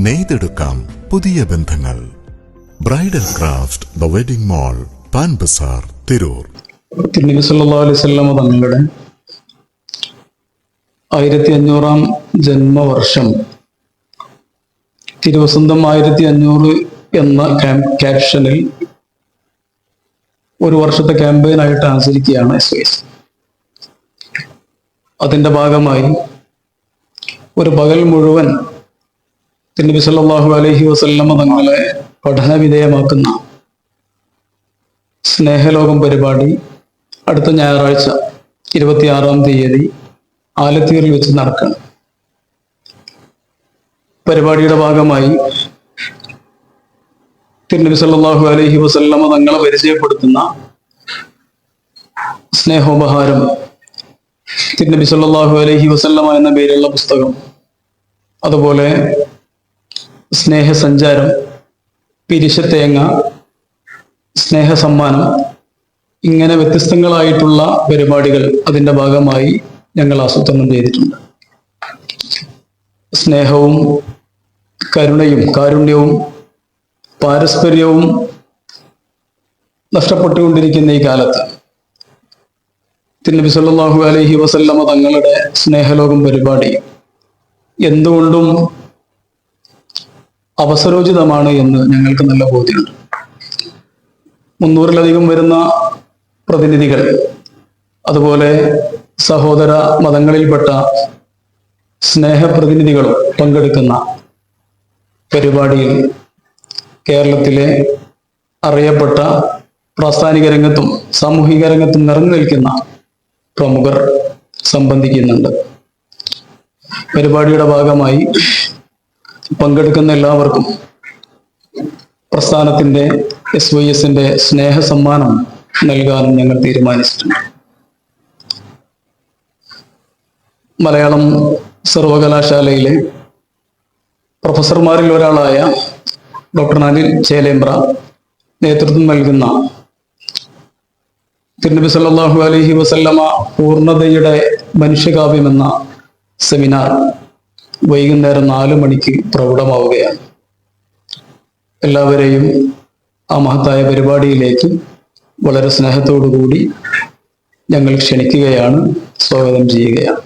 നെയ്തെടുക്കാം പുതിയ ബന്ധങ്ങൾ. Bridal craft the wedding mall, Pan Bazar, Tirur. തിരുനബി സല്ലല്ലാഹു അലൈഹി വസല്ലം തങ്ങളുടെ 1500-ാം ജന്മവർഷം തിരുവസന്തം 1500 എന്ന ക്യാപ്ഷനിൽ ഒരു വർഷത്തെ ക്യാമ്പയിനായിട്ട് ആചരിക്കുകയാണ് SOS. അതിൻ്റെ ഭാഗമായി ഒരു പകൽ മുഴുവൻ തിരുനബി സല്ലല്ലാഹു അലൈഹി വസല്ലം തങ്ങളെ പഠന വിധേയമാക്കുന്ന സ്നേഹലോകം പരിപാടി അടുത്ത ഞായറാഴ്ച 26-ാം തീയതി ആലത്തൂരിൽ വെച്ച് നടക്കണം. പരിപാടിയുടെ ഭാഗമായി തിരുനബി സല്ലല്ലാഹു അലൈഹി വസല്ലം തങ്ങളെ പരിചയപ്പെടുത്തുന്ന സ്നേഹോപഹാരം, തിരുനബി സല്ലല്ലാഹു അലൈഹി വസല്ലം എന്ന പേരുള്ള പുസ്തകം, അതുപോലെ സ്നേഹസഞ്ചാരം, പിരിശത്തേങ്ങ, സ്നേഹസമ്മാനം, ഇങ്ങനെ വ്യത്യസ്തങ്ങളായിട്ടുള്ള പരിപാടികൾ അതിൻ്റെ ഭാഗമായി ഞങ്ങൾ ആസൂത്രണം ചെയ്തിട്ടുണ്ട്. സ്നേഹവും കരുണയും കാരുണ്യവും പാരസ്പര്യവും നഷ്ടപ്പെട്ടുകൊണ്ടിരിക്കുന്ന ഈ കാലത്ത് തിരുനബി സല്ലല്ലാഹു അലൈഹി വസല്ലമ തങ്ങളുടെ സ്നേഹലോകം പരിപാടി എന്തുകൊണ്ടും അവസരോചിതമാണ് എന്ന് ഞങ്ങൾക്ക് നല്ല ബോധ്യമുണ്ട്. 300-ലധികം വരുന്ന പ്രതിനിധികൾ, അതുപോലെ സഹോദര മതങ്ങളിൽപ്പെട്ട സ്നേഹപ്രതിനിധികളും പങ്കെടുക്കുന്ന പരിപാടിയിൽ കേരളത്തിലെ അറിയപ്പെട്ട പ്രാസ്ഥാനിക രംഗത്തും സാമൂഹിക രംഗത്തും നിറഞ്ഞു നിൽക്കുന്ന പ്രമുഖർ സംബന്ധിക്കുന്നുണ്ട്. പരിപാടിയുടെ ഭാഗമായി പങ്കെടുക്കുന്ന എല്ലാവർക്കും പ്രസ്ഥാനത്തിന്റെ SYSന്റെ സ്നേഹ സമ്മാനം നൽകാനും ഞങ്ങൾ തീരുമാനിച്ചിട്ടുണ്ട്. മലയാളം സർവകലാശാലയിലെ പ്രൊഫസർമാരിൽ ഒരാളായ ഡോക്ടർ അനിൽ ചേലേമ്പ്ര നേതൃത്വം നൽകുന്ന തിരുനബി സല്ലല്ലാഹു അലൈഹി വസല്ലമ പൂർണ്ണതയുടെ മനുഷ്യകാവ്യം എന്ന സെമിനാർ വൈകുന്നേരം 4 മണിക്ക് പ്രൗഢമാവുകയാണ്. എല്ലാവരെയും ആ മഹത്തായ പരിപാടിയിലേക്ക് വളരെ സ്നേഹത്തോടു കൂടി ഞങ്ങൾ ക്ഷണിക്കുകയാണ്, സ്വാഗതം ചെയ്യുകയാണ്.